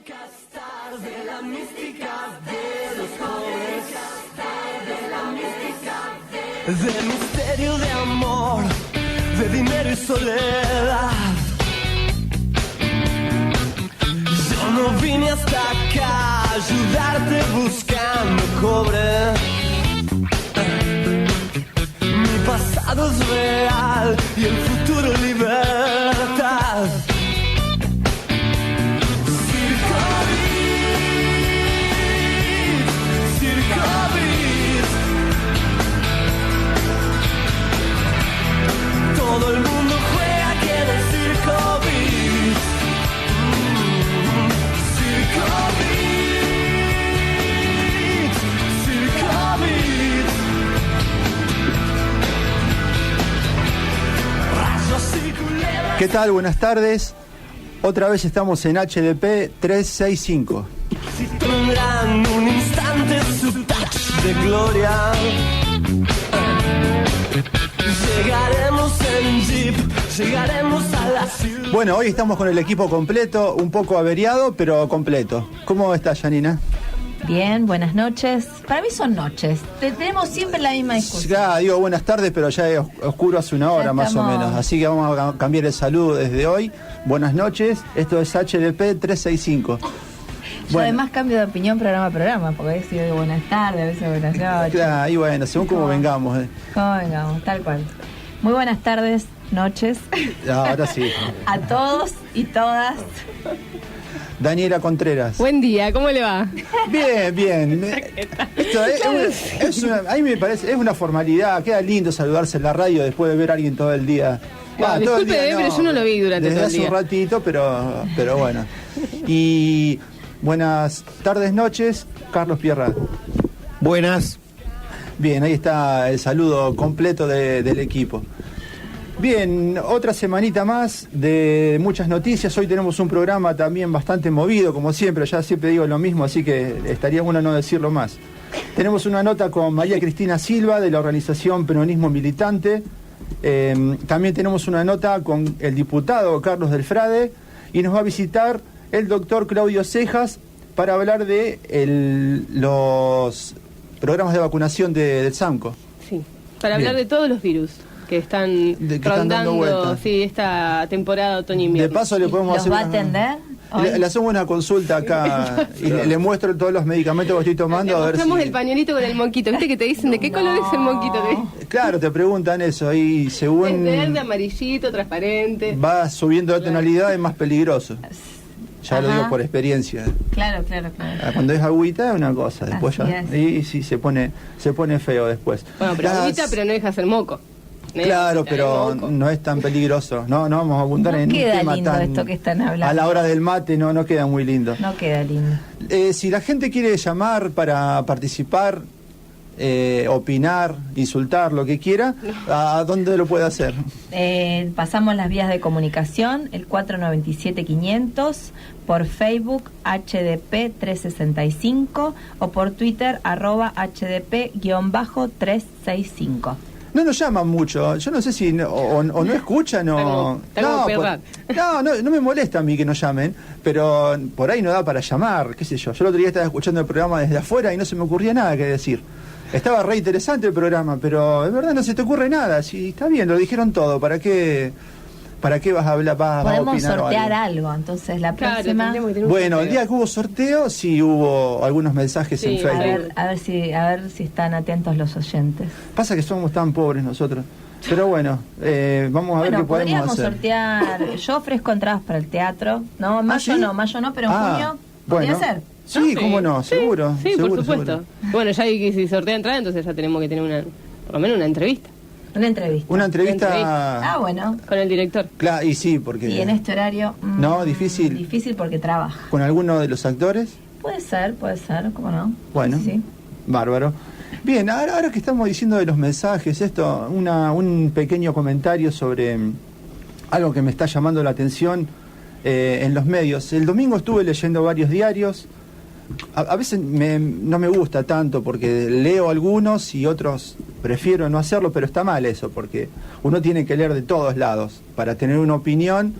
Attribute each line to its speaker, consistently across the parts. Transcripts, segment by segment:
Speaker 1: De la mística de los jóvenes, de la mística de misterio de amor, de dinero y soledad. Yo no vine hasta acá a ayudarte buscando cobre. Mi pasado es real y el futuro libertad. Todo el mundo juega aquí en el Circo Beat. Circo Beat. Circo Beat. Rayos y culebras.
Speaker 2: ¿Qué tal? Buenas tardes. Otra vez estamos en HDP 365.
Speaker 1: Si tendrán un instante su touch de gloria. Llegaremos en jeep, llegaremos a la ciudad.
Speaker 2: Bueno, hoy estamos con el equipo completo, un poco averiado, pero completo. ¿Cómo estás, Janina?
Speaker 3: Bien, buenas noches. Para mí son noches. Tenemos siempre la misma discusión.
Speaker 2: Ya digo buenas tardes, pero ya es oscuro hace una hora más o menos. Así que vamos a cambiar el saludo desde hoy. Buenas noches, esto es HDP 365.
Speaker 3: Yo además cambio de opinión programa a programa, porque a veces digo buenas tardes, a veces buenas noches.
Speaker 2: Claro, y bueno, según cómo vengamos.
Speaker 3: Cómo vengamos, tal cual. Muy buenas tardes, noches.
Speaker 2: Ahora sí.
Speaker 3: A todos y todas.
Speaker 2: Daniela Contreras.
Speaker 4: Buen día, ¿cómo le va?
Speaker 2: Bien, bien. Esto a mí me parece, es una formalidad, queda lindo saludarse en la radio después de ver a alguien todo el día. Todo el día,
Speaker 4: pero yo no lo vi durante todo el día.
Speaker 2: Desde hace un ratito, pero bueno. Y buenas tardes, noches, Carlos Pierra.
Speaker 5: Buenas.
Speaker 2: Bien, ahí está el saludo completo del equipo. Bien, otra semanita más de muchas noticias. Hoy tenemos un programa también bastante movido, como siempre. Ya siempre digo lo mismo, así que estaría bueno no decirlo más. Tenemos una nota con María Cristina Silva, de la organización Peronismo Militante. También tenemos una nota con el diputado Carlos Del Frade. Y nos va a visitar el doctor Claudio Cejas para hablar de los programas de vacunación del SAMCO.
Speaker 4: Sí, para hablar de todos los virus que están rondando esta temporada otoño-invierno.
Speaker 2: De paso le podemos hacer
Speaker 3: ¿Los va a atender?
Speaker 2: Le hacemos una consulta acá y le muestro todos los medicamentos que estoy tomando.
Speaker 4: Le mostramos el pañuelito con el monquito. ¿Viste que te dicen de qué color es el monquito?
Speaker 2: Claro, te preguntan eso y según...
Speaker 4: Es verde, amarillito, transparente.
Speaker 2: Va subiendo la tonalidad es más peligroso. Ya lo digo por experiencia.
Speaker 3: Claro.
Speaker 2: Cuando es agüita es una cosa, después
Speaker 3: así
Speaker 2: ya...
Speaker 3: es.
Speaker 2: Y sí, se pone feo después.
Speaker 4: Bueno, pero agüita, pero no dejas el moco.
Speaker 2: Claro, pero no es tan peligroso. No vamos a abundar en un tema
Speaker 3: queda lindo
Speaker 2: tan...
Speaker 3: esto que están hablando.
Speaker 2: A la hora del mate no queda muy lindo.
Speaker 3: No queda lindo.
Speaker 2: Si la gente quiere llamar para participar, opinar, insultar, lo que quiera, ¿a dónde lo puede hacer?
Speaker 3: Pasamos las vías de comunicación, el 497-500, por Facebook HDP 365 o por Twitter @HDP_365.
Speaker 2: No nos llaman mucho, yo no sé si o no escuchan o... No me molesta a mí que nos llamen, pero por ahí no da para llamar, qué sé yo. Yo el otro día estaba escuchando el programa desde afuera y no se me ocurría nada que decir. Estaba re interesante el programa, pero es verdad no se te ocurre nada. Sí, está bien, lo dijeron todo, ¿para qué vas a hablar?
Speaker 3: Podemos sortear algo, entonces la próxima...
Speaker 2: Bueno, el día que hubo sorteo, sí hubo algunos mensajes en Facebook.
Speaker 3: A ver si están atentos los oyentes.
Speaker 2: Pasa que somos tan pobres nosotros. Pero bueno, vamos a ver qué podemos hacer.
Speaker 3: Sortear. Yo ofrezco entradas para el teatro. No, mayo no, pero en junio podría ser.
Speaker 2: Sí, cómo no, seguro.
Speaker 4: Sí,
Speaker 2: seguro,
Speaker 4: por supuesto.
Speaker 2: Seguro.
Speaker 4: Bueno, ya que si sortea entrada, entonces ya tenemos que tener por lo menos una entrevista.
Speaker 3: Una entrevista.
Speaker 2: Una entrevista.
Speaker 3: Bueno.
Speaker 4: Con el director.
Speaker 2: Claro, y sí, porque...
Speaker 3: Y en este horario...
Speaker 2: No, difícil.
Speaker 3: Difícil porque trabaja.
Speaker 2: ¿Con alguno de los actores?
Speaker 3: Puede ser, ¿cómo no?
Speaker 2: Bueno, sí. Bárbaro. Bien, ahora que estamos diciendo de los mensajes, un pequeño comentario sobre algo que me está llamando la atención en los medios. El domingo estuve leyendo varios diarios. A veces no me gusta tanto porque leo algunos y otros prefiero no hacerlo, pero está mal eso, porque uno tiene que leer de todos lados para tener una opinión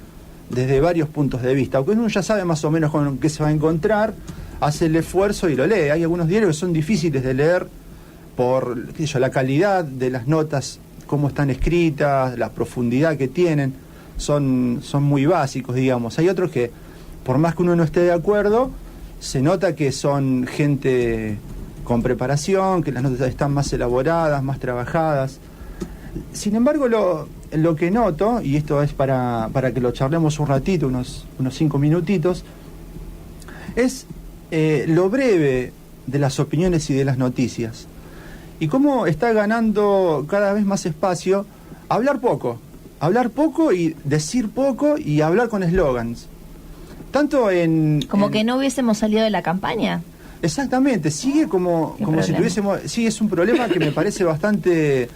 Speaker 2: desde varios puntos de vista, aunque uno ya sabe más o menos con qué se va a encontrar, hace el esfuerzo y lo lee. Hay algunos diarios que son difíciles de leer por la calidad de las notas, cómo están escritas, la profundidad que tienen, son muy básicos, digamos. Hay otros que, por más que uno no esté de acuerdo, se nota que son gente con preparación, que las notas están más elaboradas, más trabajadas. Sin embargo, lo que noto, y esto es para que lo charlemos un ratito, unos 5 minutitos, es lo breve de las opiniones y de las noticias. Y cómo está ganando cada vez más espacio hablar poco y decir poco y hablar con eslogans. Tanto
Speaker 3: Como que no hubiésemos salido de la campaña.
Speaker 2: Exactamente, sigue como si tuviésemos... Sí, es un problema que me parece bastante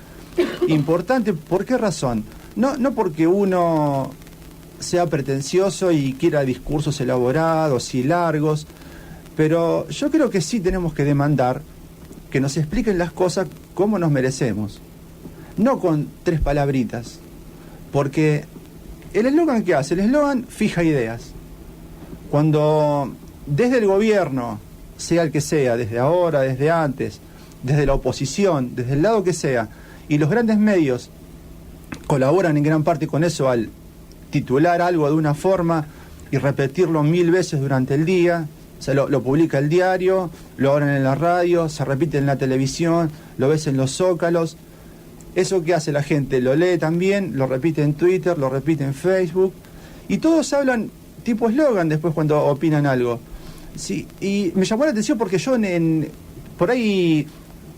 Speaker 2: importante. ¿Por qué razón? No porque uno sea pretencioso y quiera discursos elaborados y largos, pero yo creo que sí tenemos que demandar que nos expliquen las cosas como nos merecemos, no con 3 palabritas, porque el eslogan que hace, el eslogan fija ideas. Cuando desde el gobierno, sea el que sea, desde ahora, desde antes, desde la oposición, desde el lado que sea, y los grandes medios colaboran en gran parte con eso al titular algo de una forma y repetirlo 1000 veces durante el día, o sea, lo publica el diario, lo hablan en la radio, se repite en la televisión, lo ves en los zócalos. Eso que hace la gente, lo lee también, lo repite en Twitter, lo repite en Facebook, y todos hablan tipo eslogan después cuando opinan algo. Sí, y me llamó la atención porque yo por ahí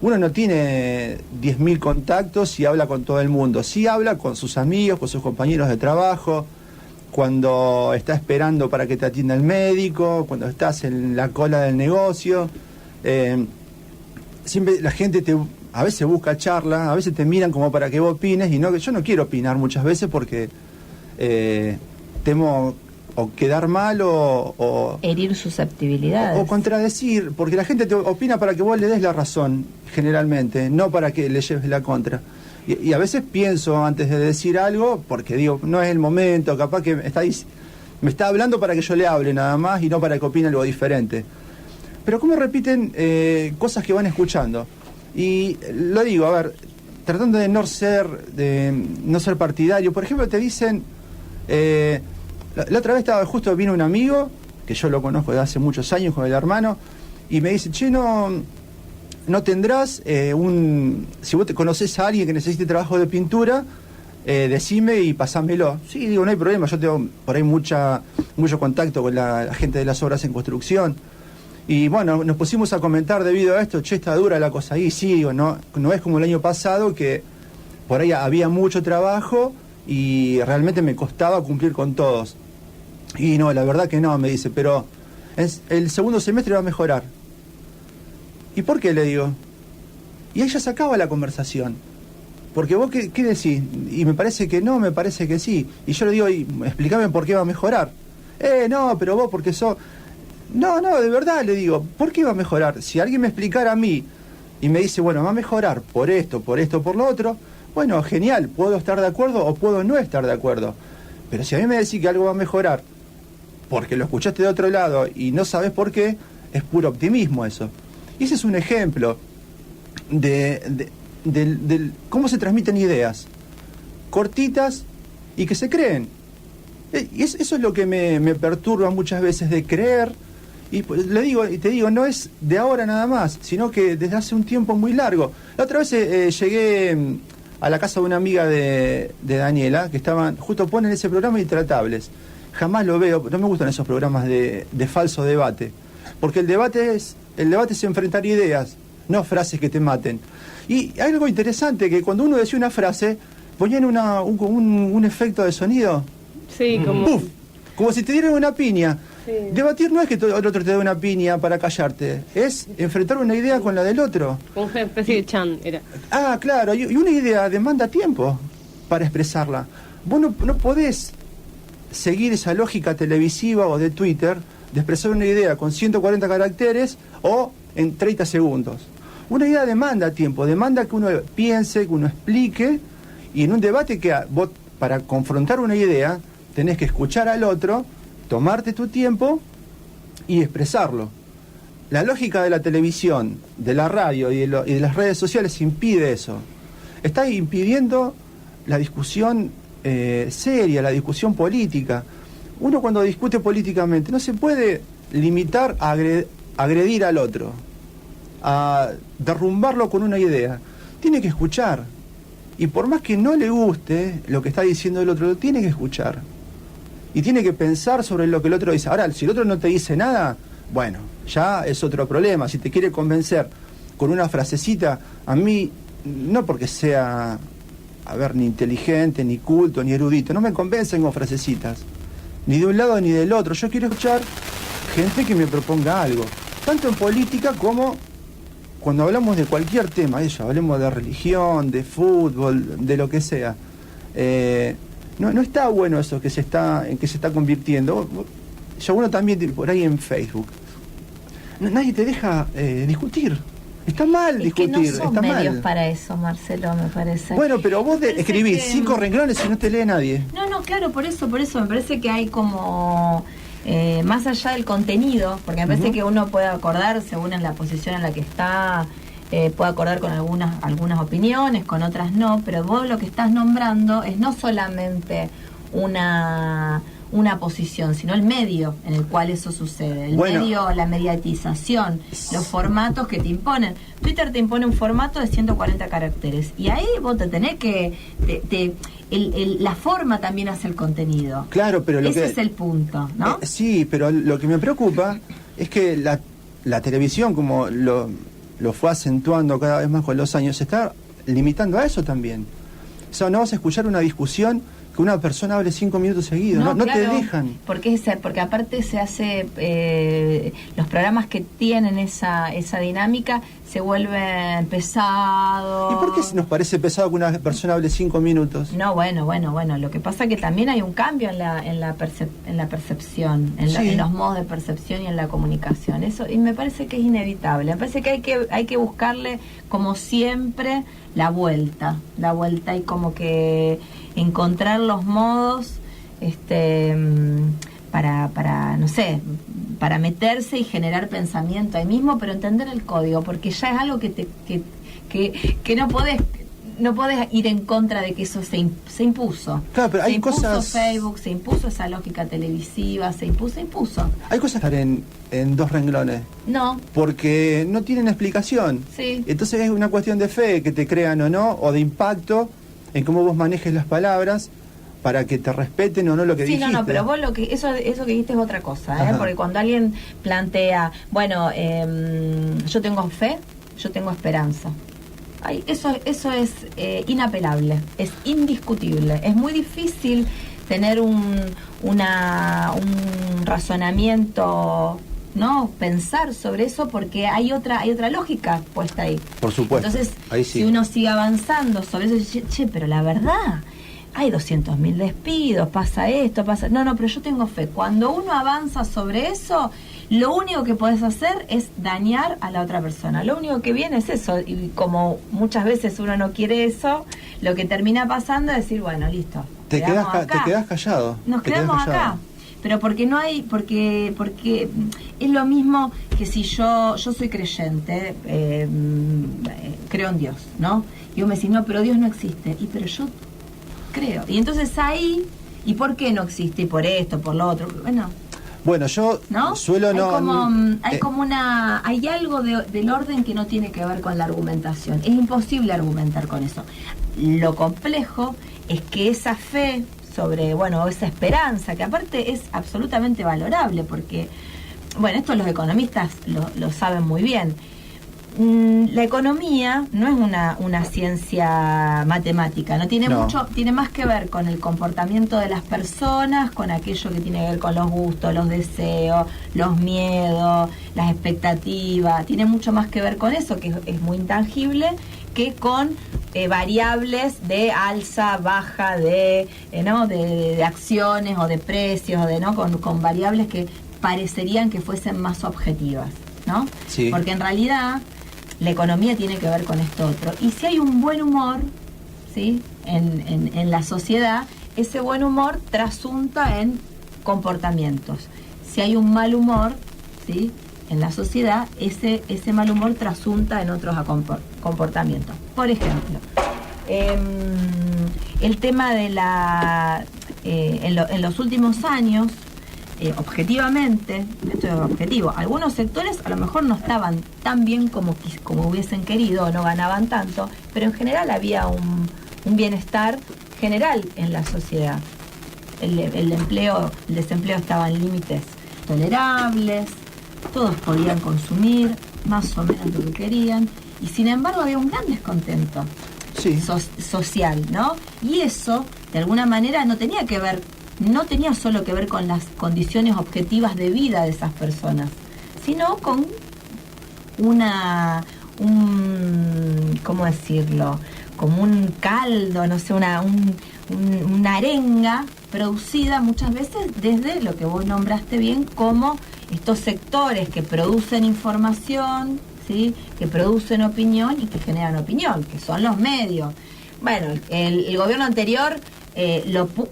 Speaker 2: uno no tiene 10.000 contactos y habla con todo el mundo. Sí habla con sus amigos, con sus compañeros de trabajo, cuando está esperando para que te atienda el médico, cuando estás en la cola del negocio. Siempre la gente a veces busca charla, a veces te miran como para que vos opines, y yo no quiero opinar muchas veces porque temo o quedar mal o
Speaker 3: herir susceptibilidades.
Speaker 2: O contradecir, porque la gente te opina para que vos le des la razón, generalmente, no para que le lleves la contra. Y a veces pienso antes de decir algo, porque digo, no es el momento, capaz que me está hablando para que yo le hable nada más y no para que opine algo diferente. Pero cómo repiten cosas que van escuchando. Y lo digo, a ver, tratando de no ser partidario. Por ejemplo, te dicen... La otra vez justo vino un amigo, que yo lo conozco desde hace muchos años con el hermano, y me dice, che, no tendrás si vos te conocés a alguien que necesite trabajo de pintura, decime y pasámelo. Sí, digo, no hay problema, yo tengo por ahí mucho contacto con la gente de las obras en construcción. Y bueno, nos pusimos a comentar debido a esto, che, está dura la cosa ahí. Sí, digo, no es como el año pasado, que por ahí había mucho trabajo y realmente me costaba cumplir con todos. Y no, la verdad que no, me dice, pero el segundo semestre va a mejorar. ¿Y por qué? Le digo. Y ahí ya se acaba la conversación. Porque vos, ¿qué decís? Y me parece que no, me parece que sí. Y yo le digo, explícame por qué va a mejorar. No, pero vos porque sos... No, de verdad, le digo, ¿por qué va a mejorar? Si alguien me explicara a mí y me dice, bueno, va a mejorar por esto, por lo otro, bueno, genial, puedo estar de acuerdo o puedo no estar de acuerdo. Pero si a mí me decís que algo va a mejorar porque lo escuchaste de otro lado y no sabes por qué, es puro optimismo eso. Y ese es un ejemplo de cómo se transmiten ideas cortitas y que se creen. Y eso es lo que me perturba muchas veces de creer. Y te digo, no es de ahora nada más, sino que desde hace un tiempo muy largo. La otra vez llegué a la casa de una amiga de Daniela, que estaban, justo ponen ese programa Intratables. Jamás lo veo, no me gustan esos programas de falso debate, porque el debate es enfrentar ideas, no frases que te maten. Y hay algo interesante, que cuando uno decía una frase, ponían un efecto de sonido.
Speaker 4: Sí, como...
Speaker 2: ¡Puf! Como si te dieran una piña.
Speaker 4: Sí.
Speaker 2: Debatir no es que el otro te dé una piña para callarte, es enfrentar una idea con la del otro.
Speaker 4: Una especie de chan era.
Speaker 2: Ah, claro, y una idea demanda tiempo para expresarla. Vos no podés seguir esa lógica televisiva o de Twitter de expresar una idea con 140 caracteres o en 30 segundos. Una idea demanda tiempo, demanda que uno piense, que uno explique, y en un debate que vos, para confrontar una idea, tenés que escuchar al otro, tomarte tu tiempo y expresarlo. La lógica de la televisión, de la radio y de las redes sociales impide eso. Está impidiendo la discusión seria, la discusión política. Uno cuando discute políticamente no se puede limitar a agredir al otro, a derrumbarlo con una idea. Tiene que escuchar. Y por más que no le guste lo que está diciendo el otro, lo tiene que escuchar. Y tiene que pensar sobre lo que el otro dice. Ahora, si el otro no te dice nada, bueno, ya es otro problema. Si te quiere convencer con una frasecita, a mí, no porque sea, ni inteligente, ni culto, ni erudito, no me convencen con frasecitas, ni de un lado ni del otro. Yo quiero escuchar gente que me proponga algo, tanto en política como cuando hablamos de cualquier tema, hablemos de religión, de fútbol, de lo que sea. No está bueno eso en que se está convirtiendo. Ya uno también por ahí en Facebook. Nadie te deja discutir. Está mal discutir.
Speaker 3: Que no son
Speaker 2: está
Speaker 3: medios
Speaker 2: mal
Speaker 3: para eso, Marcelo, me parece.
Speaker 2: Bueno, pero vos escribís 5 renglones y no te lee nadie.
Speaker 3: No, claro, por eso me parece que hay como más allá del contenido, porque me parece que uno puede acordar según en la posición en la que está, puede acordar con algunas opiniones, con otras no, pero vos lo que estás nombrando es no solamente una posición, sino el medio en el cual eso sucede. Medio, la mediatización, los formatos que te imponen. Twitter te impone un formato de 140 caracteres y ahí vos te tenés que... la forma también hace el contenido.
Speaker 2: Claro, pero
Speaker 3: ese es el punto, ¿no?
Speaker 2: Sí, pero lo que me preocupa es que la televisión, como lo fue acentuando cada vez más con los años, se está limitando a eso también. O sea, no vas a escuchar una discusión que una persona hable 5 minutos seguidos, no claro, te dejan.
Speaker 3: Porque aparte se hace, los programas que tienen esa dinámica se vuelven pesados.
Speaker 2: ¿Y por qué nos parece pesado que una persona hable 5 minutos?
Speaker 3: No, bueno, lo que pasa es que también hay un cambio en la percepción, en los modos de percepción y en la comunicación. Eso, y me parece que es inevitable. Me parece que hay que buscarle, como siempre, la vuelta y como que encontrar los modos para no sé, para meterse y generar pensamiento ahí mismo, pero entender el código, porque ya es algo que no podés ir en contra de que eso se impuso.
Speaker 2: Claro, pero hay
Speaker 3: impuso
Speaker 2: cosas...
Speaker 3: Facebook, se impuso esa lógica televisiva, se impuso.
Speaker 2: Hay cosas que están en 2 renglones.
Speaker 3: No.
Speaker 2: Porque no tienen explicación.
Speaker 3: Sí.
Speaker 2: Entonces es una cuestión de fe, que te crean o no, o de impacto en cómo vos manejes las palabras para que te respeten o no lo que dijiste.
Speaker 3: No, pero vos eso que dijiste es otra cosa, porque cuando alguien plantea, bueno, yo tengo fe, yo tengo esperanza. Ay, eso es inapelable, es indiscutible. Es muy difícil tener un razonamiento, ¿no? Pensar sobre eso, porque hay otra lógica puesta ahí.
Speaker 2: Por supuesto.
Speaker 3: Entonces,
Speaker 2: ahí sí.
Speaker 3: Si uno sigue avanzando sobre eso, dice, pero la verdad, hay 200.000 despidos, pasa esto, pasa... No, pero yo tengo fe. Cuando uno avanza sobre eso, lo único que podés hacer es dañar a la otra persona. Lo único que viene es eso. Y como muchas veces uno no quiere eso, lo que termina pasando es decir, bueno, listo.
Speaker 2: Te quedás callado.
Speaker 3: Nos quedamos acá. Pero porque no hay, porque es lo mismo que si yo soy creyente, creo en Dios, ¿no? Y vos me decís, no, pero Dios no existe. Y pero yo creo. Y entonces ahí, ¿y por qué no existe? Y por esto, por lo otro. Bueno, yo suelo hay algo del orden que no tiene que ver con la argumentación. Es imposible argumentar con eso. Lo complejo es que esa fe sobre, esa esperanza, que aparte es absolutamente valorable, porque, esto los economistas lo saben muy bien. La economía no es una ciencia matemática, tiene más que ver con el comportamiento de las personas, con aquello que tiene que ver con los gustos, los deseos, los miedos, las expectativas, tiene mucho más que ver con eso, que es muy intangible, que con variables de alza, baja, de acciones o de precios, con variables que parecerían que fuesen más objetivas, ¿no?
Speaker 2: Sí.
Speaker 3: Porque en realidad la economía tiene que ver con esto otro. Y si hay un buen humor, ¿sí?, en la sociedad, ese buen humor trasunta en comportamientos. Si hay un mal humor, ¿sí?, en la sociedad, ese mal humor trasunta en otros comportamientos. Por ejemplo, el tema de en los últimos años, objetivamente, esto es objetivo, algunos sectores a lo mejor no estaban tan bien como hubiesen querido, o no ganaban tanto, pero en general había un bienestar general en la sociedad. El desempleo estaba en límites tolerables, todos podían consumir más o menos lo que querían, y sin embargo había un gran descontento social, ¿no? Y eso, de alguna manera, no tenía solo que ver con las condiciones objetivas de vida de esas personas, sino con ¿cómo decirlo?, como un caldo, no sé, una arenga producida muchas veces desde lo que vos nombraste bien como estos sectores que producen información, ¿sí?, que producen opinión y que generan opinión, que son los medios. Bueno, el gobierno anterior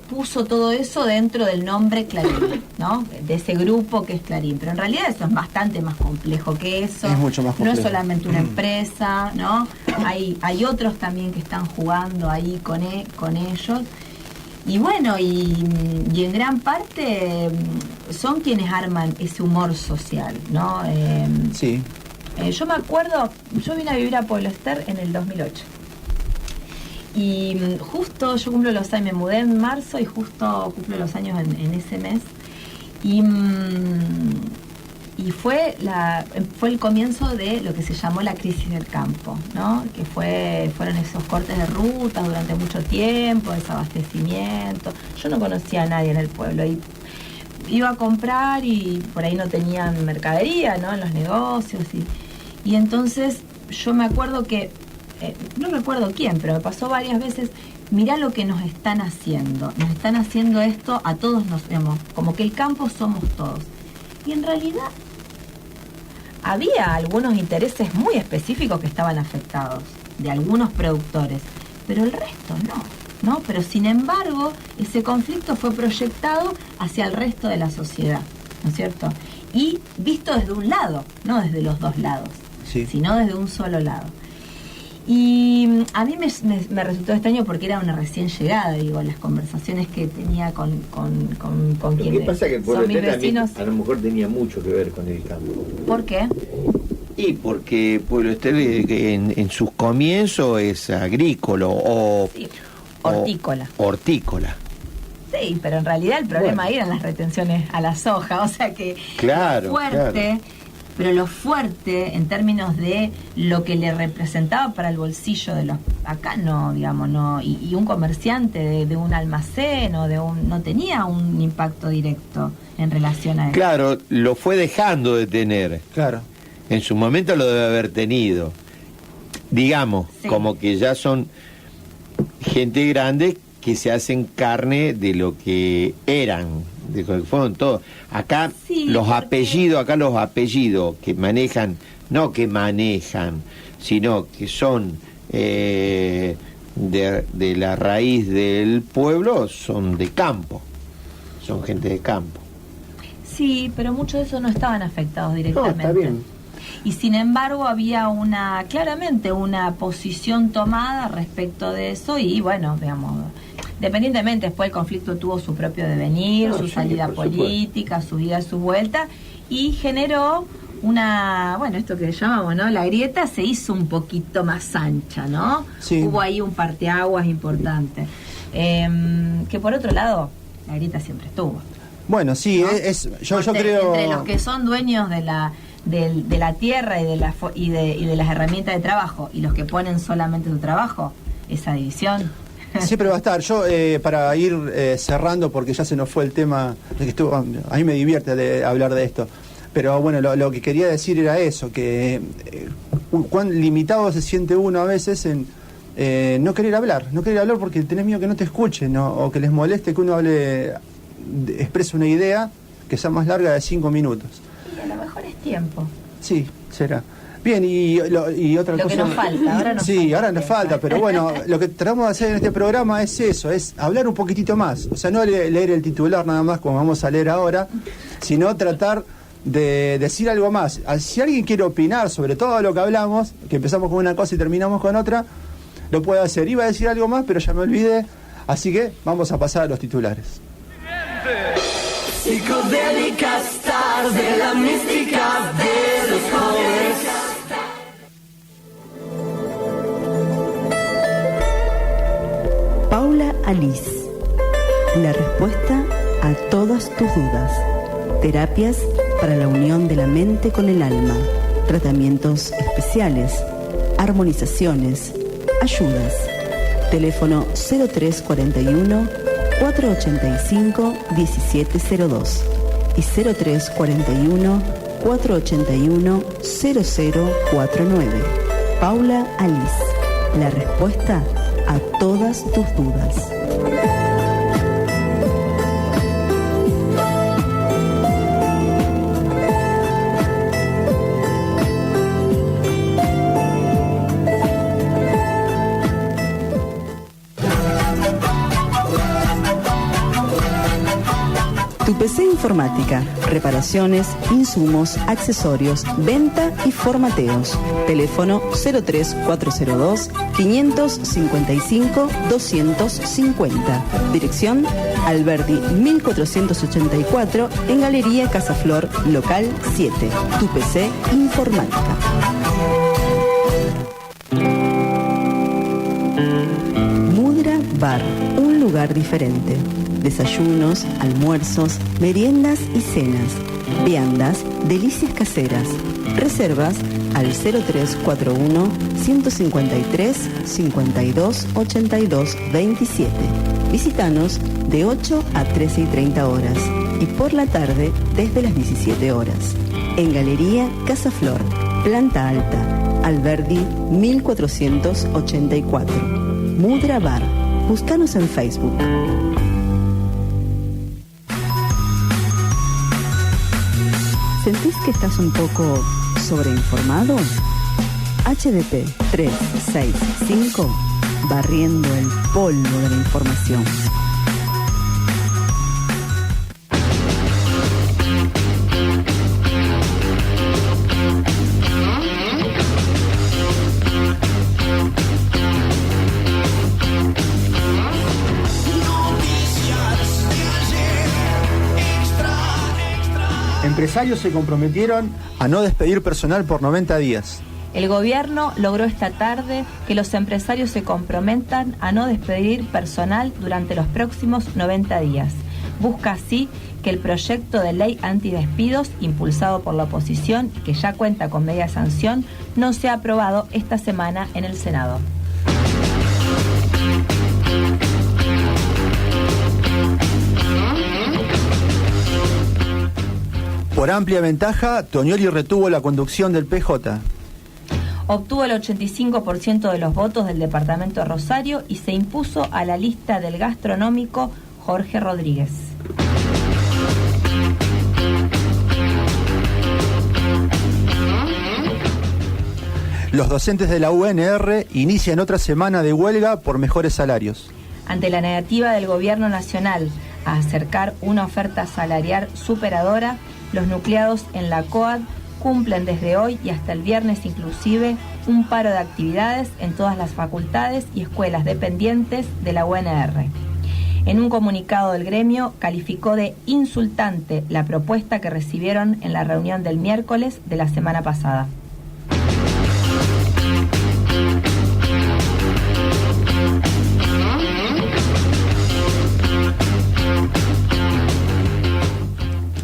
Speaker 3: puso todo eso dentro del nombre Clarín, ¿no?, de ese grupo que es Clarín, pero en realidad eso es bastante más complejo que eso.
Speaker 2: Es mucho más complejo.
Speaker 3: No es solamente una empresa, ¿no? Hay otros también que están jugando ahí con ellos. Y bueno, y en gran parte son quienes arman ese humor social, ¿no?
Speaker 2: Sí.
Speaker 3: Yo me acuerdo, yo vine a vivir a Pueblo Ester en el 2008. Y justo yo cumplo los años, me mudé en marzo y justo cumplo los años en ese mes. Y fue el comienzo de lo que se llamó la crisis del campo, ¿no? Que fueron esos cortes de rutas durante mucho tiempo, desabastecimiento. Yo no conocía a nadie en el pueblo y iba a comprar y por ahí no tenían mercadería, ¿no?, en los negocios. Y entonces yo me acuerdo que, no recuerdo quién, pero me pasó varias veces, mirá lo que nos están haciendo esto a todos, digamos, como que el campo somos todos. Y en realidad había algunos intereses muy específicos que estaban afectados, de algunos productores, pero el resto no. Pero sin embargo, ese conflicto fue proyectado hacia el resto de la sociedad, ¿no es cierto? Y visto desde un lado, no desde los dos lados, sino desde un solo lado. Y a mí me resultó extraño porque era una recién llegada, digo, las conversaciones que tenía con quienes
Speaker 5: ¿Qué pasa? Que el
Speaker 3: son mis vecinos.
Speaker 5: A lo mejor tenía mucho que ver con el campo.
Speaker 3: ¿Por qué?
Speaker 5: Y porque Pueblo Ester en sus comienzos es agrícola o hortícola.
Speaker 3: Sí, pero en realidad el problema ahí eran las retenciones a la soja, o sea que
Speaker 5: claro,
Speaker 3: fuerte.
Speaker 5: Claro.
Speaker 3: Pero lo fuerte en términos de lo que le representaba para el bolsillo de los... Acá no, digamos, no. Y un comerciante de un almacén o no tenía un impacto directo en relación a eso.
Speaker 5: Claro, lo fue dejando de tener.
Speaker 2: Claro.
Speaker 5: En su momento lo debe haber tenido. Digamos,
Speaker 3: sí,
Speaker 5: como que ya son gente grande que se hacen carne de lo que eran, de lo que fueron todos. Acá los apellidos que manejan, no que manejan, sino que son de la raíz del pueblo, son de campo, son gente de campo.
Speaker 3: Sí, pero muchos de esos no estaban afectados directamente.
Speaker 5: No, está bien.
Speaker 3: Y sin embargo había claramente una posición tomada respecto de eso y bueno, digamos, independientemente después el conflicto tuvo su propio devenir, su salida política, su ida y su vuelta y generó esto que llamamos, ¿no? La grieta se hizo un poquito más ancha, ¿no?
Speaker 2: Sí.
Speaker 3: Hubo ahí un parteaguas importante. Que por otro lado, la grieta siempre estuvo.
Speaker 2: Bueno, sí, ¿no? Yo creo...
Speaker 3: Entre los que son dueños de la tierra y de las herramientas de trabajo y los que ponen solamente su trabajo, esa división.
Speaker 2: Siempre va a estar. Yo, para ir cerrando, porque ya se nos fue el tema, a mí me divierte hablar de esto, pero bueno, lo que quería decir era eso, que cuán limitado se siente uno a veces en no querer hablar porque tenés miedo que no te escuchen, ¿no? O que les moleste que uno exprese una idea que sea más larga de 5 minutos.
Speaker 3: Y a lo mejor es tiempo.
Speaker 2: Sí, será. Bien, y otra cosa.
Speaker 3: Lo que nos falta, ahora nos
Speaker 2: sí,
Speaker 3: falta.
Speaker 2: ahora nos falta, pero bueno, lo que tratamos de hacer en este programa es eso, es hablar un poquitito más. O sea, no leer el titular nada más como vamos a leer ahora, sino tratar de decir algo más. Si alguien quiere opinar sobre todo lo que hablamos, que empezamos con una cosa y terminamos con otra, lo puede hacer. Iba a decir algo más, pero ya me olvidé, así que vamos a pasar a los titulares.
Speaker 1: Psicodélica stars de la mística de los jóvenes.
Speaker 6: Paula Alice, la respuesta a todas tus dudas. Terapias para la unión de la mente con el alma, tratamientos especiales, armonizaciones, ayudas. Teléfono 0341 485 1702 y 0341 481 0049. Paula Alice, la respuesta a todas tus dudas. Tu PC Informática, reparaciones, insumos, accesorios, venta y formateos. Teléfono 03402 555 250. Dirección Alberdi 1484 en Galería Casa Flor, local 7. Tu PC Informática. Mudra Bar, un lugar diferente. Desayunos, almuerzos, meriendas y cenas, viandas, delicias caseras. Reservas al 0341 153 52 82 27. Visítanos de 8 a 13:30 horas y por la tarde desde las 17 horas. En Galería Casa Flor, planta alta, Alberdi 1484. Mudra Bar. Búscanos en Facebook. ¿Sentís que estás un poco sobreinformado? HDP 365, barriendo el polvo de la información.
Speaker 2: Empresarios se comprometieron a no despedir personal por 90 días.
Speaker 3: El gobierno logró esta tarde que los empresarios se comprometan a no despedir personal durante los próximos 90 días. Busca así que el proyecto de ley antidespidos, impulsado por la oposición y que ya cuenta con media sanción, no sea aprobado esta semana en el Senado.
Speaker 2: Por amplia ventaja, Toñoli retuvo la conducción del PJ.
Speaker 3: Obtuvo el 85% de los votos del departamento de Rosario y se impuso a la lista del gastronómico Jorge Rodríguez.
Speaker 2: Los docentes de la UNR inician otra semana de huelga por mejores salarios.
Speaker 3: Ante la negativa del gobierno nacional a acercar una oferta salarial superadora, los nucleados en la COAD cumplen desde hoy y hasta el viernes inclusive un paro de actividades en todas las facultades y escuelas dependientes de la UNR. En un comunicado del gremio calificó de insultante la propuesta que recibieron en la reunión del miércoles de la semana pasada.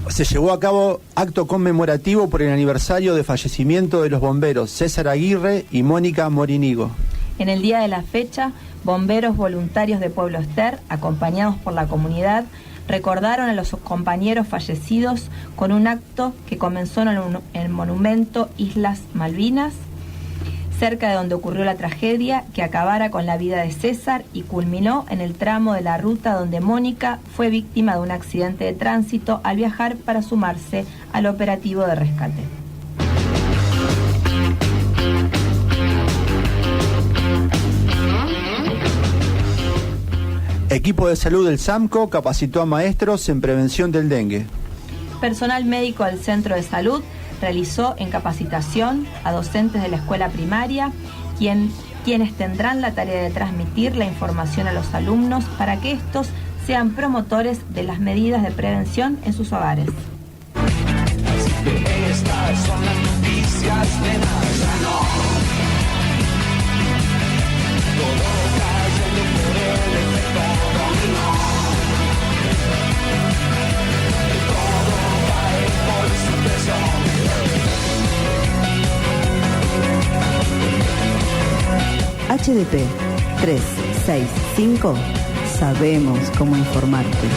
Speaker 2: Se llevó a cabo acto conmemorativo por el aniversario de fallecimiento de los bomberos César Aguirre y Mónica Morinigo.
Speaker 3: En el día de la fecha, bomberos voluntarios de Pueblo Ester, acompañados por la comunidad, recordaron a los compañeros fallecidos con un acto que comenzó en el monumento Islas Malvinas, cerca de donde ocurrió la tragedia que acabara con la vida de César y culminó en el tramo de la ruta donde Mónica fue víctima de un accidente de tránsito al viajar para sumarse al operativo de rescate.
Speaker 2: Equipo de salud del SAMCO capacitó a maestros en prevención del dengue.
Speaker 3: Personal médico del Centro de Salud realizó en capacitación a docentes de la escuela primaria, quienes tendrán la tarea de transmitir la información a los alumnos para que estos sean promotores de las medidas de prevención en sus hogares.
Speaker 1: Estas son las noticias de Nacional. Todo cayendo por el efecto dominó. Todo cae por su presión.
Speaker 6: HDP 365. Sabemos cómo informarte.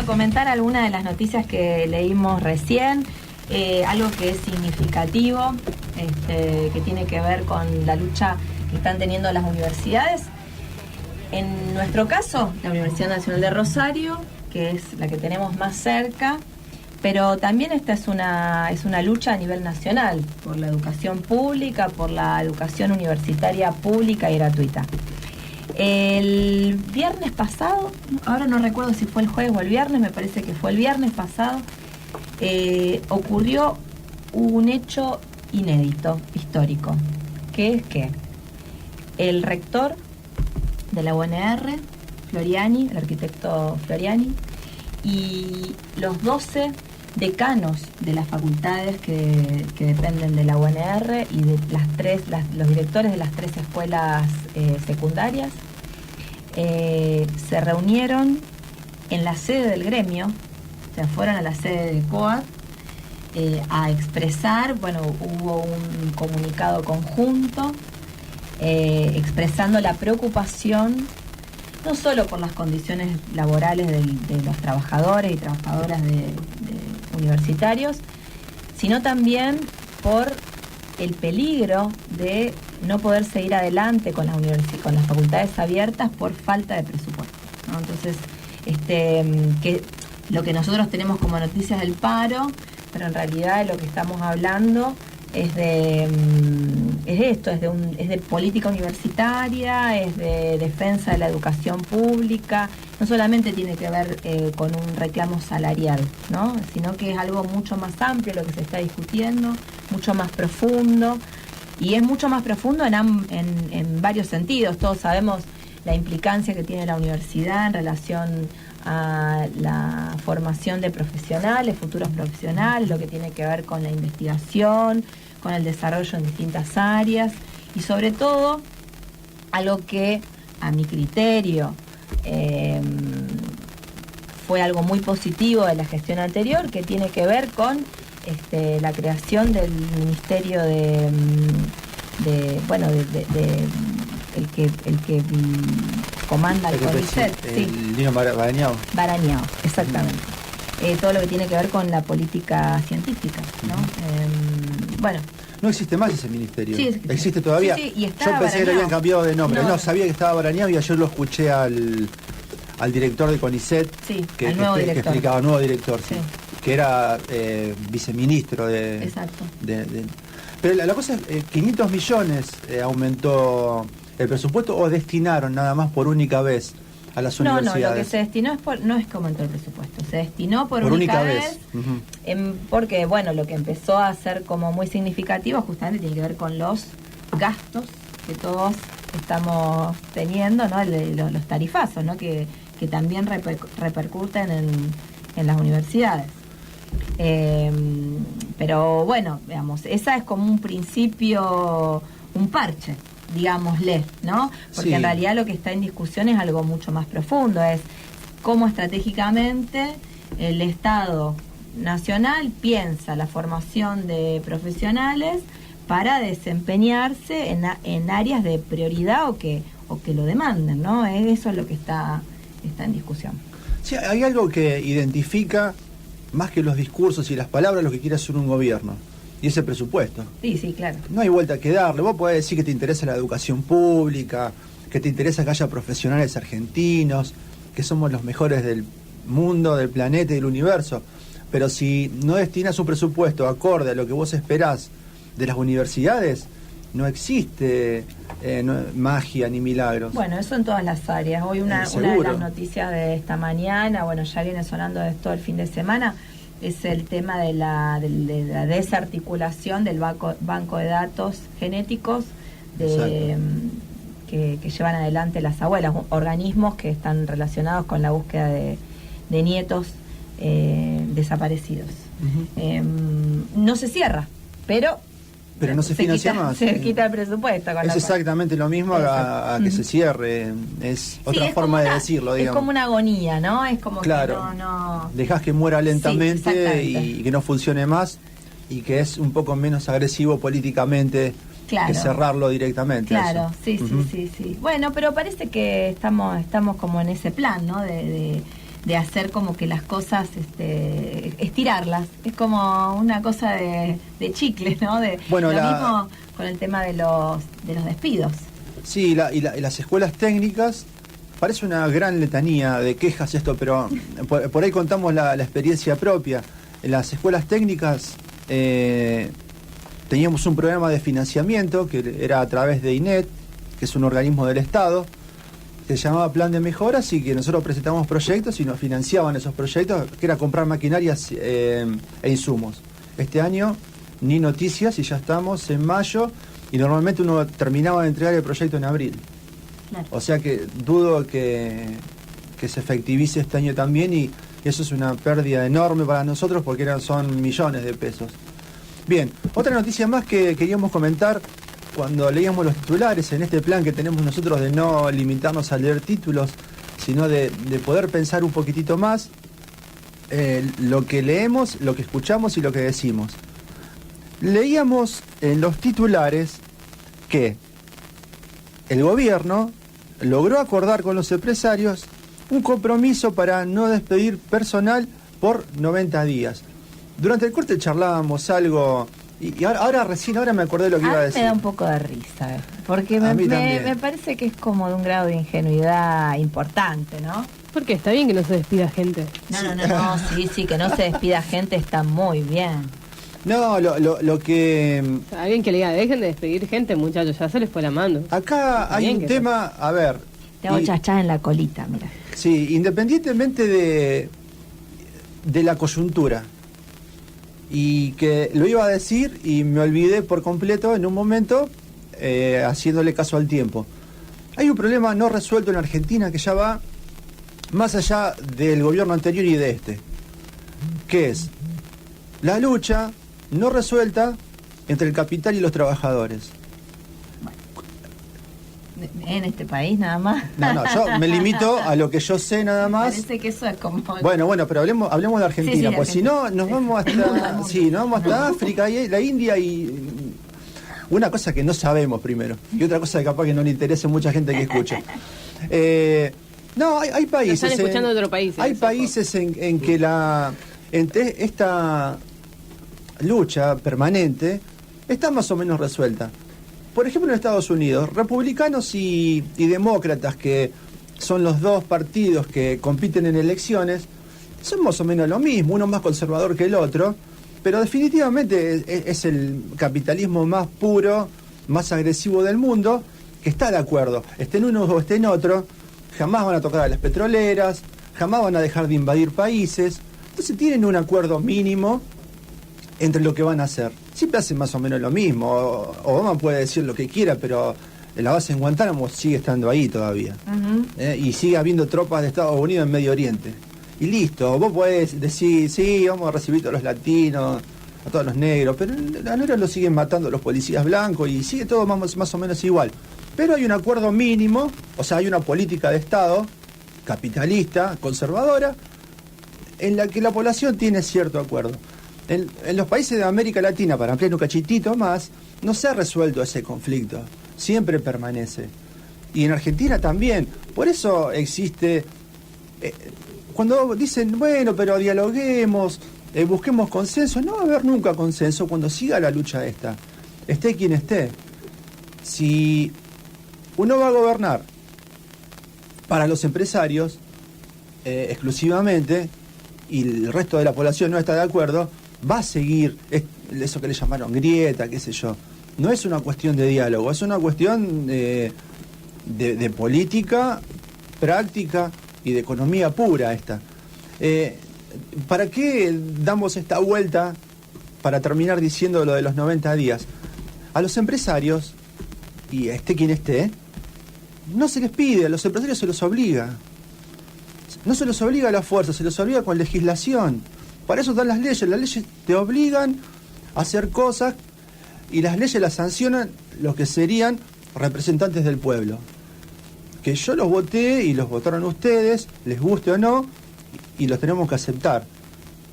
Speaker 3: Comentar algunas de las noticias que leímos recién, algo que es significativo, que tiene que ver con la lucha que están teniendo las universidades. En nuestro caso, la Universidad Nacional de Rosario, que es la que tenemos más cerca, pero también esta es una lucha a nivel nacional por la educación pública, por la educación universitaria pública y gratuita. El viernes pasado, ahora no recuerdo si fue el jueves o el viernes, me parece que fue el viernes pasado, ocurrió un hecho inédito, histórico, que es que el rector de la UNR, Floriani, el arquitecto Floriani, y los 12 decanos de las facultades que dependen de la UNR y de los directores de las 3 escuelas secundarias se reunieron en la sede del gremio, o sea, fueron a la sede de COAD a expresar, hubo un comunicado conjunto expresando la preocupación no solo por las condiciones laborales de los trabajadores y trabajadoras de universitarios, sino también por el peligro de no poder seguir adelante con las facultades abiertas por falta de presupuesto, ¿no? Entonces, que lo que nosotros tenemos como noticias del paro, pero en realidad lo que estamos hablando es de política universitaria, es de defensa de la educación pública. No solamente tiene que ver con un reclamo salarial, ¿no? Sino que es algo mucho más amplio lo que se está discutiendo, mucho más profundo, y es mucho más profundo en varios sentidos. Todos sabemos la implicancia que tiene la universidad en relación a la formación de profesionales, futuros profesionales, lo que tiene que ver con la investigación, con el desarrollo en distintas áreas, y sobre todo algo que a mi criterio fue algo muy positivo de la gestión anterior, que tiene que ver con la creación del ministerio el que comanda el CONICET.
Speaker 2: El Nino Barañao.
Speaker 3: Barañao, exactamente. Todo lo que tiene que ver con la política científica, ¿no?
Speaker 2: No existe más ese ministerio.
Speaker 3: Sí,
Speaker 2: existe todavía.
Speaker 3: Sí, y está
Speaker 2: Yo pensé que le habían cambiado de nombre. No, sabía que estaba Barañao y ayer lo escuché al director de CONICET, que explicaba, nuevo director, sí. Que era viceministro de...
Speaker 3: Exacto.
Speaker 2: Pero la cosa es, 500 millones aumentó el presupuesto, o destinaron nada más por única vez a las universidades.
Speaker 3: No, lo que se destinó no es que aumentó el presupuesto, se destinó por única vez. Uh-huh. Porque lo que empezó a ser como muy significativo justamente tiene que ver con los gastos que todos estamos teniendo, ¿no? Los tarifazos, ¿no? que también repercuten en las universidades. Pero digamos, esa es como un principio, un parche, digámosle, ¿no? Porque en realidad lo que está en discusión es algo mucho más profundo, es cómo estratégicamente el Estado Nacional piensa la formación de profesionales para desempeñarse en áreas de prioridad o que lo demanden, ¿no? Eso es lo que está en discusión.
Speaker 2: Sí, hay algo que identifica más que los discursos y las palabras lo que quiere hacer un gobierno, y ese presupuesto.
Speaker 3: Sí, claro.
Speaker 2: No hay vuelta que darle. Vos podés decir que te interesa la educación pública, que te interesa que haya profesionales argentinos, que somos los mejores del mundo, del planeta y del universo, pero si no destinas un presupuesto acorde a lo que vos esperás de las universidades, no existe magia ni milagros.
Speaker 3: Bueno, eso en todas las áreas. Hoy una de las noticias de esta mañana, bueno, ya viene sonando de todo el fin de semana, es el tema de la desarticulación del banco de datos genéticos que llevan adelante las abuelas, organismos que están relacionados con la búsqueda de nietos desaparecidos. Uh-huh. No se cierra, pero
Speaker 2: no se financia más.
Speaker 3: Se quita el presupuesto.
Speaker 2: Es exactamente lo mismo a que se cierre. Es otra forma de decirlo, digamos.
Speaker 3: Es como una agonía, ¿no? Es como
Speaker 2: claro,
Speaker 3: que no...
Speaker 2: Dejás que muera lentamente y que no funcione más, y que es un poco menos agresivo políticamente que cerrarlo directamente.
Speaker 3: Claro,
Speaker 2: eso.
Speaker 3: Sí. Bueno, pero parece que estamos como en ese plan, ¿no? De hacer como que las cosas, estirarlas. Es como una cosa de chicle, ¿no? Lo mismo con el tema de los despidos.
Speaker 2: Sí, y las escuelas técnicas, parece una gran letanía de quejas esto, pero por ahí contamos la experiencia propia. En las escuelas técnicas teníamos un programa de financiamiento que era a través de INET, que es un organismo del Estado, que se llamaba Plan de Mejora, así que nosotros presentamos proyectos y nos financiaban esos proyectos, que era comprar maquinarias e insumos. Este año ni noticias y ya estamos en mayo, y normalmente uno terminaba de entregar el proyecto en abril. Claro. O sea que dudo que se efectivice este año también, y eso es una pérdida enorme para nosotros porque son millones de pesos. Bien, otra noticia más que queríamos comentar. Cuando leíamos los titulares en este plan que tenemos nosotros de no limitarnos a leer títulos, sino de poder pensar un poquitito más lo que leemos, lo que escuchamos y lo que decimos. Leíamos en los titulares que el gobierno logró acordar con los empresarios un compromiso para no despedir personal por 90 días. Durante el corte charlábamos algo... Y ahora me acordé de lo que iba a decir.
Speaker 3: Me da un poco de risa, porque me parece que es como de un grado de ingenuidad importante, ¿no?
Speaker 4: Porque está bien que no se despida gente.
Speaker 3: No, sí, que no se despida gente está muy bien.
Speaker 2: No, lo que...
Speaker 4: Alguien que le diga, dejen de despedir gente, muchachos, ya se les fue la mano.
Speaker 2: Acá hay un tema, a ver...
Speaker 3: Te hago chachá en la colita, mira.
Speaker 2: Sí, independientemente de la coyuntura, y que lo iba a decir y me olvidé por completo en un momento, haciéndole caso al tiempo. Hay un problema no resuelto en Argentina que ya va más allá del gobierno anterior y de este, que es la lucha no resuelta entre el capital y los trabajadores.
Speaker 3: En este país nada más.
Speaker 2: No, yo me limito a lo que yo sé nada más.
Speaker 3: Parece que eso es como...
Speaker 2: Bueno, pero hablemos de Argentina, sí, pues si no nos vamos hasta África y la India, y una cosa que no sabemos primero, y otra cosa que capaz que no le interese a mucha gente que escuche. Hay países...
Speaker 4: Están escuchando de otro país.
Speaker 2: Hay países en que entre esta lucha permanente está más o menos resuelta. Por ejemplo, en Estados Unidos, republicanos y demócratas, que son los dos partidos que compiten en elecciones, son más o menos lo mismo, uno más conservador que el otro, pero definitivamente es el capitalismo más puro, más agresivo del mundo, que está de acuerdo, esté en uno o esté en otro, jamás van a tocar a las petroleras, jamás van a dejar de invadir países, entonces tienen un acuerdo mínimo entre lo que van a hacer. Siempre hacen más o menos lo mismo. Obama puede decir lo que quiera, pero la base en Guantánamo sigue estando ahí todavía. Uh-huh. Y sigue habiendo tropas de Estados Unidos en Medio Oriente. Y listo, vos podés decir, sí, vamos a recibir a todos los latinos, a todos los negros, pero a negros los siguen matando los policías blancos y sigue todo más o menos igual. Pero hay un acuerdo mínimo, o sea, hay una política de Estado capitalista, conservadora, en la que la población tiene cierto acuerdo. En los países de América Latina, para ampliar un cachitito más, no se ha resuelto ese conflicto, siempre permanece. Y en Argentina también. Por eso existe, cuando dicen, bueno, pero dialoguemos, busquemos consenso, no va a haber nunca consenso cuando siga la lucha esta, esté quien esté. Si uno va a gobernar para los empresarios exclusivamente, y el resto de la población no está de acuerdo, va a seguir eso que le llamaron grieta, qué sé yo. No es una cuestión de diálogo, es una cuestión de política, práctica y de economía pura esta. ¿Para qué damos esta vuelta para terminar diciendo lo de los 90 días? A los empresarios, y esté quien esté, no se les pide, a los empresarios se los obliga. No se los obliga a la fuerza, se los obliga con legislación. Para eso están las leyes te obligan a hacer cosas y las leyes las sancionan los que serían representantes del pueblo. Que yo los voté y los votaron ustedes, les guste o no, y los tenemos que aceptar.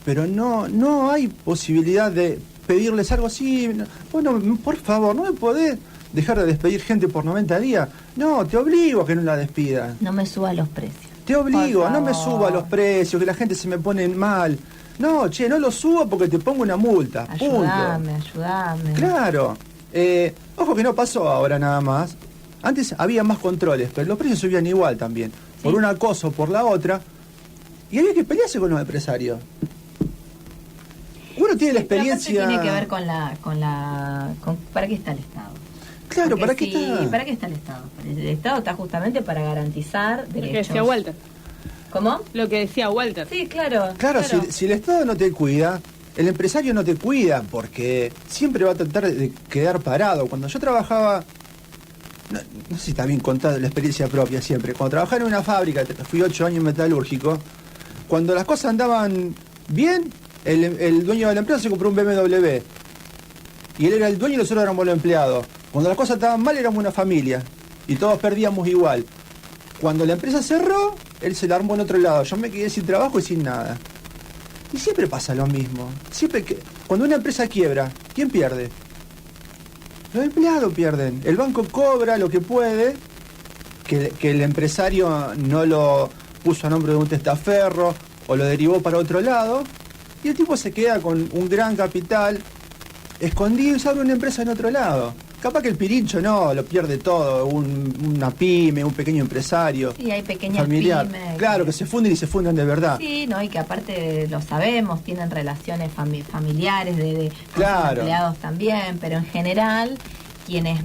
Speaker 2: Pero no hay posibilidad de pedirles algo así. Bueno, por favor, ¿no me podés dejar de despedir gente por 90 días? No, te obligo a que no la despidan.
Speaker 3: No me suba los precios.
Speaker 2: Te obligo, no me suba los precios, que la gente se me pone mal. No, no lo subo porque te pongo una multa.
Speaker 3: Ayúdame.
Speaker 2: Claro. Ojo que no pasó ahora nada más. Antes había más controles, pero los precios subían igual también. Sí. Por una cosa o por la otra. Y había que pelearse con los empresarios. Uno tiene la experiencia...
Speaker 3: Tiene que ver con ¿para qué está el Estado?
Speaker 2: Claro,
Speaker 3: porque
Speaker 2: ¿para qué está?
Speaker 3: ¿Para qué está el Estado? El Estado está justamente para garantizar derechos.
Speaker 4: Lo que decía Walter.
Speaker 3: ¿Cómo?
Speaker 4: Lo que decía Walter.
Speaker 3: Sí, claro.
Speaker 2: Claro. Si el Estado no te cuida, el empresario no te cuida, porque siempre va a tratar de quedar parado. Cuando yo trabajaba, no sé si está bien contada la experiencia propia siempre, cuando trabajaba en una fábrica, fui 8 años metalúrgico, cuando las cosas andaban bien, el dueño de la empresa se compró un BMW. Y él era el dueño y nosotros éramos los empleados. Cuando las cosas estaban mal éramos una familia. Y todos perdíamos igual. Cuando la empresa cerró, él se la armó en otro lado. Yo me quedé sin trabajo y sin nada. Y siempre pasa lo mismo. Cuando una empresa quiebra, ¿quién pierde? Los empleados pierden. El banco cobra lo que puede, que el empresario no lo puso a nombre de un testaferro o lo derivó para otro lado. Y el tipo se queda con un gran capital escondido y se abre una empresa en otro lado. Capaz que el pirincho no, lo pierde todo, una pyme, un pequeño empresario.
Speaker 3: Sí, hay pequeñas
Speaker 2: familiar.
Speaker 3: pymes.
Speaker 2: Claro, que se funden y se fundan de verdad.
Speaker 3: Sí, no, y que aparte lo sabemos, tienen relaciones familiares con
Speaker 2: claro.
Speaker 3: sus empleados también, pero en general quienes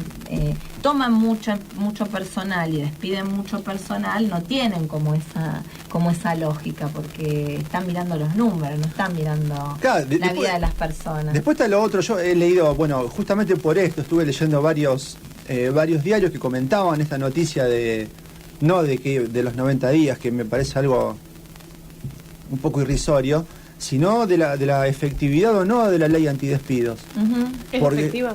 Speaker 3: toman mucho personal y despiden mucho personal no tienen como esa lógica, porque están mirando los números, no están mirando la vida de las personas.
Speaker 2: Después está lo otro, yo he leído, bueno, justamente por esto estuve leyendo varios diarios que comentaban esta noticia de los 90 días, que me parece algo un poco irrisorio, sino de la efectividad o no de la ley antidespidos.
Speaker 3: Uh-huh.
Speaker 4: ¿Es efectiva?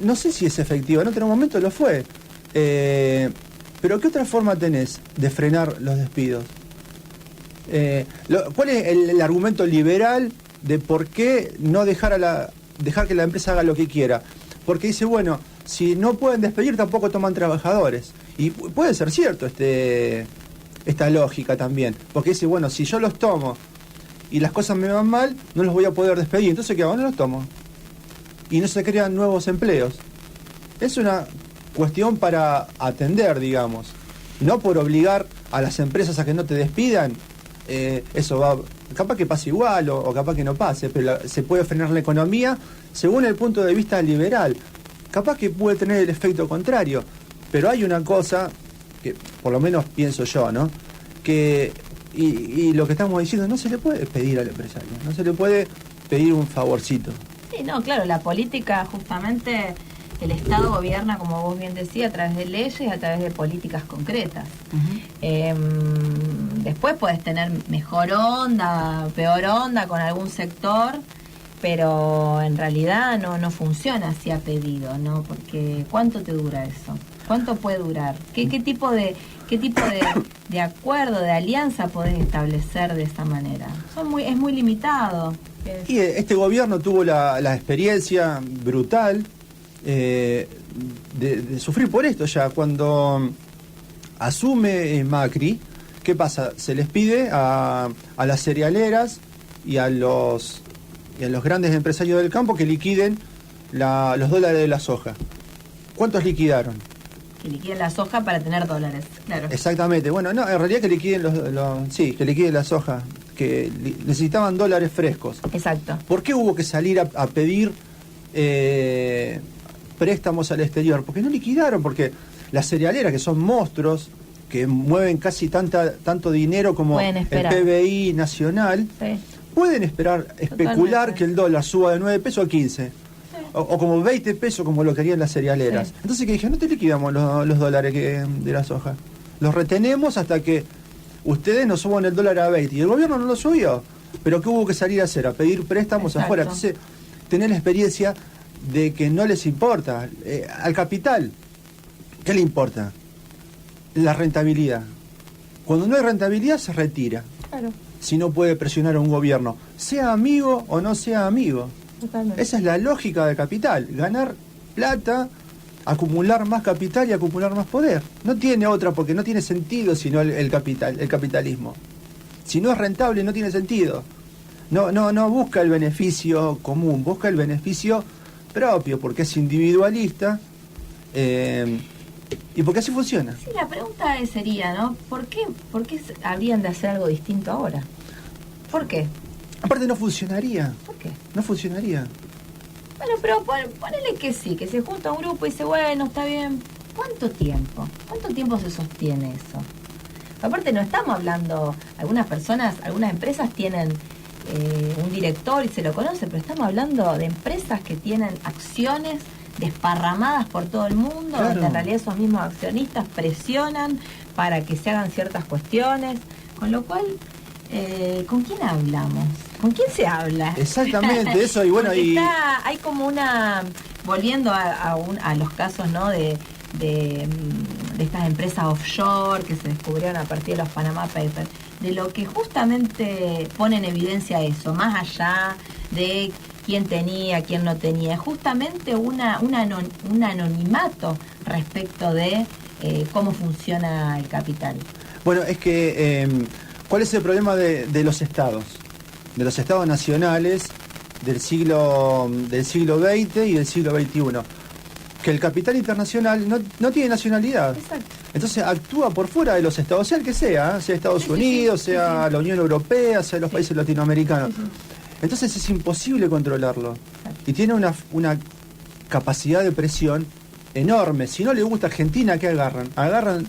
Speaker 2: No sé si es efectiva, en otro momento lo fue. Pero ¿qué otra forma tenés de frenar los despidos? ¿Cuál es el argumento liberal de por qué no dejar que la empresa haga lo que quiera? Porque dice, bueno, si no pueden despedir tampoco toman trabajadores. Y puede ser cierto esta lógica también. Porque dice, bueno, si yo los tomo y las cosas me van mal, no los voy a poder despedir. Entonces, ¿qué hago? No los tomo. Y no se crean nuevos empleos. Es una cuestión para atender, digamos. No por obligar a las empresas a que no te despidan. Eso va, capaz que pase igual o capaz que no pase, pero se puede frenar la economía según el punto de vista liberal. Capaz que puede tener el efecto contrario, pero hay una cosa que por lo menos pienso yo, ¿no? Que y lo que estamos diciendo, no se le puede pedir al empresario, no se le puede pedir un favorcito.
Speaker 3: Sí, no, claro, la política justamente, el Estado gobierna, como vos bien decías, a través de leyes, a través de políticas concretas. Uh-huh. Después puedes tener mejor onda, peor onda con algún sector, pero en realidad no funciona así a pedido, ¿no? Porque ¿cuánto te dura eso? ¿Cuánto puede durar? ¿Qué tipo de acuerdo, de alianza podés establecer de esa manera? Es muy limitado.
Speaker 2: Y este gobierno tuvo la experiencia brutal de sufrir por esto ya. Cuando asume Macri, ¿qué pasa? Se les pide a las cerealeras y a los grandes empresarios del campo que liquiden los dólares de la soja. ¿Cuántos liquidaron?
Speaker 3: Que liquiden la soja para tener dólares, claro.
Speaker 2: Exactamente. Bueno, no, en realidad que liquiden que liquiden la soja, que necesitaban dólares frescos.
Speaker 3: Exacto.
Speaker 2: ¿Por qué hubo que salir a pedir préstamos al exterior? Porque no liquidaron, porque las cerealeras, que son monstruos, que mueven casi tanto dinero como el PBI nacional, sí, pueden especular totalmente, que el dólar suba de 9 pesos a 15. Sí. O como 20 pesos, como lo querían las cerealeras. Sí. Entonces, que dije, no te liquidamos los dólares de la soja. Los retenemos hasta que ustedes nos suban el dólar a 20. Y el gobierno no lo subió. Pero ¿qué hubo que salir a hacer? A pedir préstamos. Exacto. Afuera. Entonces, tener la experiencia de que no les importa. Al capital, ¿qué le importa? La rentabilidad. Cuando no hay rentabilidad, se retira. Claro. Si no puede presionar a un gobierno, sea amigo o no sea amigo. Totalmente. Esa es la lógica del capital. Ganar plata, acumular más capital y acumular más poder. No tiene otra, porque no tiene sentido sino el capitalismo. Si no es rentable, no tiene sentido. No busca el beneficio común, busca el beneficio propio, porque es individualista y porque así funciona.
Speaker 3: Sí, la pregunta sería, ¿no? ¿Por qué habrían de hacer algo distinto ahora? ¿Por qué?
Speaker 2: Aparte no funcionaría.
Speaker 3: ¿Por qué?
Speaker 2: No funcionaría.
Speaker 3: Bueno, pero ponele que sí, que se junta un grupo y dice, bueno, está bien. ¿Cuánto tiempo? ¿Cuánto tiempo se sostiene eso? Aparte no estamos hablando, algunas empresas tienen un director y se lo conoce, pero estamos hablando de empresas que tienen acciones desparramadas por todo el mundo, claro, donde en realidad esos mismos accionistas presionan para que se hagan ciertas cuestiones, con lo cual, ¿con quién hablamos? ¿Con quién se habla?
Speaker 2: Exactamente, eso, y bueno,
Speaker 3: hay como una, volviendo a los casos, ¿no?, de estas empresas offshore que se descubrieron a partir de los Panama Papers, de lo que justamente pone en evidencia eso, más allá de quién tenía, quién no tenía, justamente un anonimato respecto de cómo funciona el capital.
Speaker 2: Bueno, es que, ¿cuál es el problema de los estados? De los estados nacionales del siglo XX y del siglo XXI. Que el capital internacional no tiene nacionalidad. Exacto. Entonces actúa por fuera de los estados, sea el que sea Estados Unidos, sea la Unión Europea, sea los países latinoamericanos. Sí. Entonces es imposible controlarlo. Exacto. Y tiene una capacidad de presión enorme. Si no le gusta Argentina, ¿qué agarran? Agarran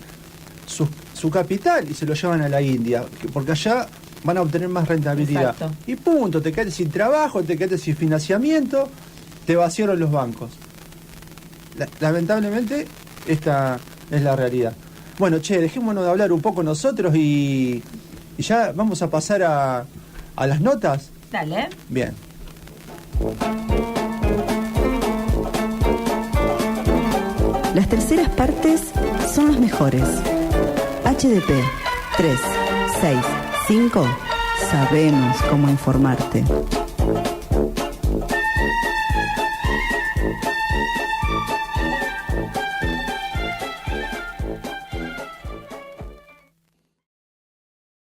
Speaker 2: su capital y se lo llevan a la India, porque allá van a obtener más rentabilidad. Exacto. Y punto, te quedaste sin trabajo, te quedaste sin financiamiento, te vaciaron los bancos. Lamentablemente, esta es la realidad. Bueno, dejémonos de hablar un poco nosotros y ya vamos a pasar a las notas.
Speaker 3: Dale.
Speaker 2: Bien.
Speaker 6: Las terceras partes son las mejores. HDP 3, 6, 5. Sabemos cómo informarte.